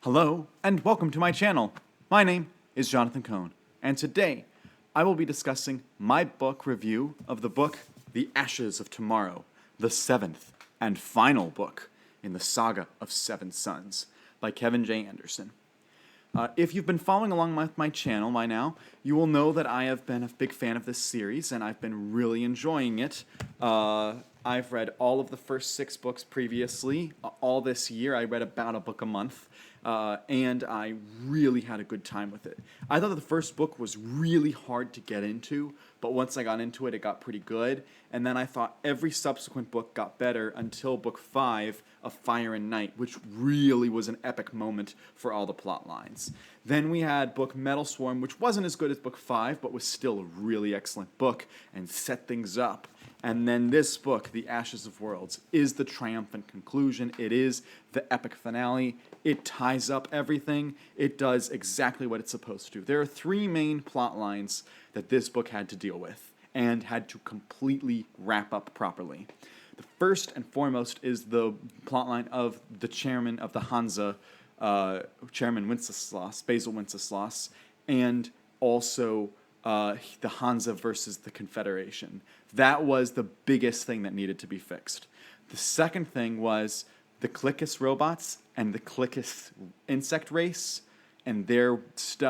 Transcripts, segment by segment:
Hello, and welcome to my channel. My name is Jonathan Cohn, and today I will be discussing my book review of the book The Ashes of Tomorrow, the seventh and final book in the Saga of Seven Sons by Kevin J. Anderson. If you've been following along with my channel by now, you will know that I have been a big fan of this series, and I've been really enjoying it. I've read all of the first 6 books previously. All this year, I read about a book a month, and I really had a good time with it. I thought that the first book was really hard to get into, but once I got into it, it got pretty good. And then I thought every subsequent book got better until book 5 of Fire and Night, which really was an epic moment for all the plot lines. Then we had book Metal Swarm, which wasn't as good as book 5, but was still a really excellent book and set things up. And then this book, The Ashes of Worlds, is the triumphant conclusion. It is the epic finale. It ties up everything. It does exactly what it's supposed to do. There are 3 main plot lines that this book had to deal with and had to completely wrap up properly. The first and foremost is the plotline of the chairman of the Hansa, Chairman Wenceslas, Basil Wenceslas, and also the Hansa versus the Confederation. That was the biggest thing that needed to be fixed. The second thing was the Clickus robots and the Clickus insect race and their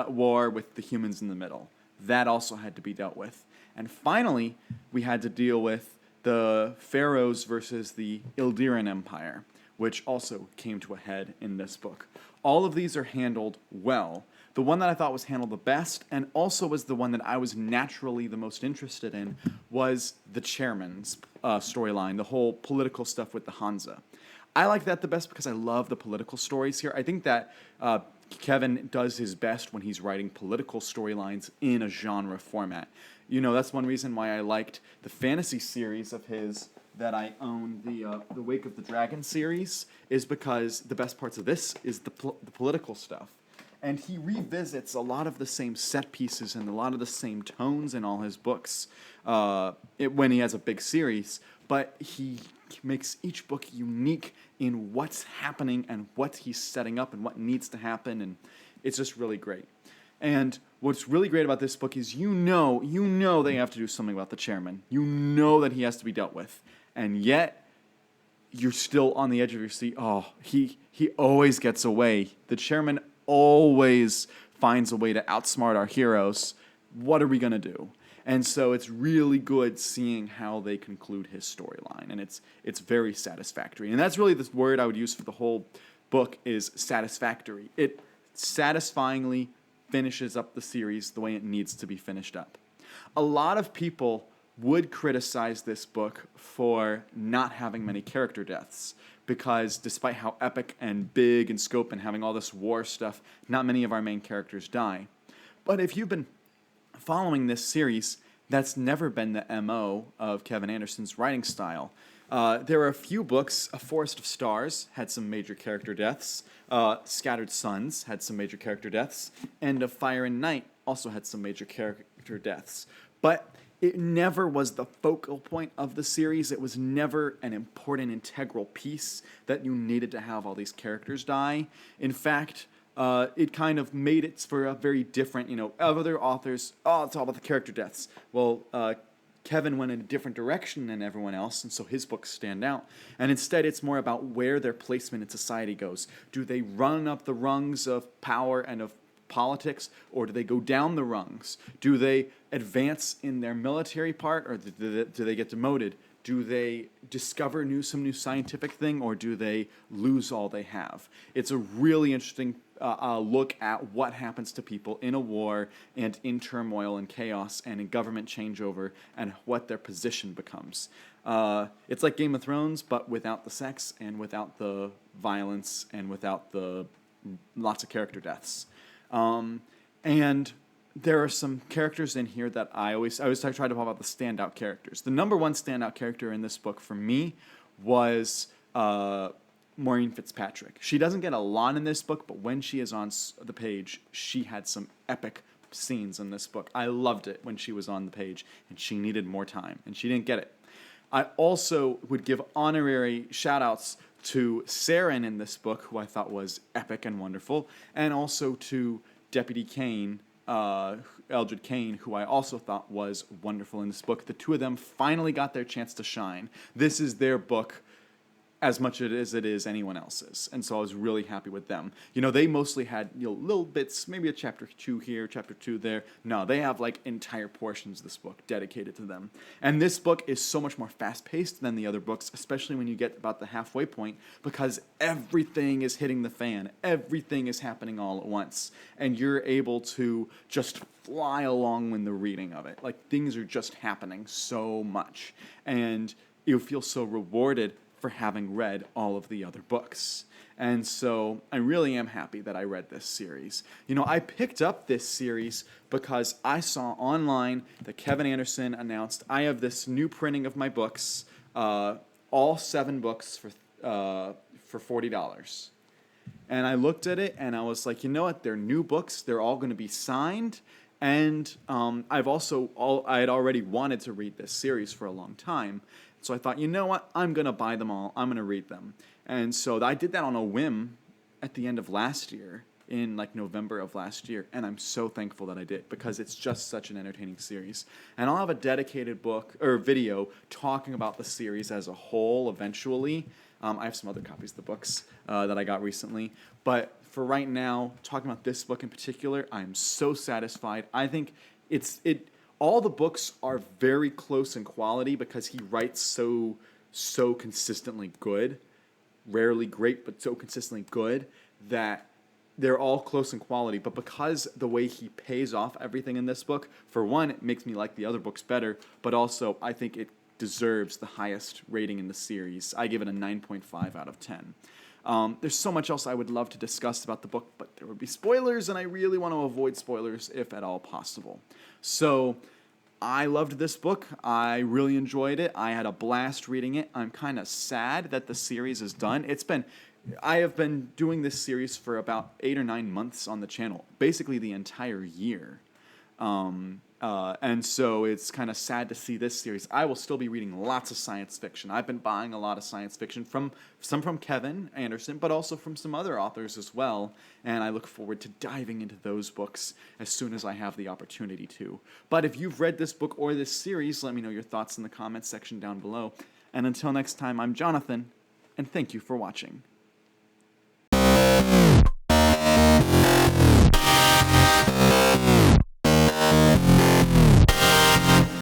war with the humans in the middle. That also had to be dealt with. And finally, we had to deal with the Pharaohs versus the Ildiran Empire, which also came to a head in this book. All of these are handled well. The one that I thought was handled the best, and also was the one that I was naturally the most interested in, was the chairman's storyline, the whole political stuff with the Hansa. I like that the best because I love the political stories here. I think that Kevin does his best when he's writing political storylines in a genre format. You know, that's one reason why I liked the fantasy series of his that I own, the Wake of the Dragon series, is because the best parts of this is the political stuff. And he revisits a lot of the same set pieces and a lot of the same tones in all his books when he has a big series, but he makes each book unique in what's happening and what he's setting up and what needs to happen, and it's just really great. And what's really great about this book is you know they have to do something about the chairman. You know that he has to be dealt with, and yet you're still on the edge of your seat. Oh, he always gets away. The chairman always finds a way to outsmart our heroes. What are we going to do? And so it's really good seeing how they conclude his storyline, and it's very satisfactory. And that's really the word I would use for the whole book is satisfactory. It satisfyingly finishes up the series the way it needs to be finished up. A lot of people would criticize this book for not having many character deaths, because despite how epic and big in scope and having all this war stuff, not many of our main characters die. But if you've been following this series, that's never been the MO of Kevin Anderson's writing style. There are a few books. A Forest of Stars had some major character deaths. Scattered Suns had some major character deaths. And A Fire and Night also had some major character deaths. But it never was the focal point of the series. It was never an important, integral piece that you needed to have all these characters die. In fact, it kind of made it for a very different, other authors, it's all about the character deaths. Well, Kevin went in a different direction than everyone else, and so his books stand out. And instead, it's more about where their placement in society goes. Do they run up the rungs of power and of politics, or do they go down the rungs? Do they advance in their military part, or do they get demoted? Do they discover some new scientific thing, or do they lose all they have? It's a really interesting look at what happens to people in a war and in turmoil and chaos and in government changeover and what their position becomes. It's like Game of Thrones, but without the sex and without the violence and without the lots of character deaths. And there are some characters in here that I always try to talk about the standout characters. The number one standout character in this book for me was Maureen Fitzpatrick. She doesn't get a lot in this book, but when she is on the page, she had some epic scenes in this book. I loved it when she was on the page, and she needed more time, and she didn't get it. I also would give honorary shout-outs to Saren in this book, who I thought was epic and wonderful, and also to Deputy Kane, Eldred Kane, who I also thought was wonderful in this book. The two of them finally got their chance to shine. This is their book as much as it is anyone else's. And so I was really happy with them. You know, they mostly had, you know, little bits, maybe a chapter 2 here, chapter 2 there. No, they have like entire portions of this book dedicated to them. And this book is so much more fast-paced than the other books, especially when you get about the halfway point, because everything is hitting the fan. Everything is happening all at once. And you're able to just fly along when the reading of it. Like, things are just happening so much. And you feel so rewarded for having read all of the other books. And so I really am happy that I read this series. You know, I picked up this series because I saw online that Kevin Anderson announced, I have this new printing of my books, all 7 books for $40. And I looked at it and I was like, you know what, they're new books, they're all going to be signed. And I had already wanted to read this series for a long time. So I thought, you know what, I'm going to buy them all. I'm going to read them. And so I did that on a whim at the end of last year, in like November of last year. And I'm so thankful that I did, because it's just such an entertaining series. And I'll have a dedicated book or video talking about the series as a whole eventually. I have some other copies of the books that I got recently. But for right now, talking about this book in particular, I'm so satisfied. I think all the books are very close in quality because he writes so consistently good, rarely great, but so consistently good, that they're all close in quality. But because the way he pays off everything in this book, for one, it makes me like the other books better, but also I think it deserves the highest rating in the series. I give it a 9.5 out of 10. There's so much else I would love to discuss about the book, but there would be spoilers, and I really want to avoid spoilers if at all possible. So I loved this book. I really enjoyed it. I had a blast reading it. I'm kind of sad that the series is done. I have been doing this series for about 8 or 9 months on the channel, basically the entire year. And so it's kind of sad to see this series. I will still be reading lots of science fiction. I've been buying a lot of science fiction, from Kevin Anderson, but also from some other authors as well. And I look forward to diving into those books as soon as I have the opportunity to. But if you've read this book or this series, let me know your thoughts in the comments section down below. And until next time, I'm Jonathan, and thank you for watching.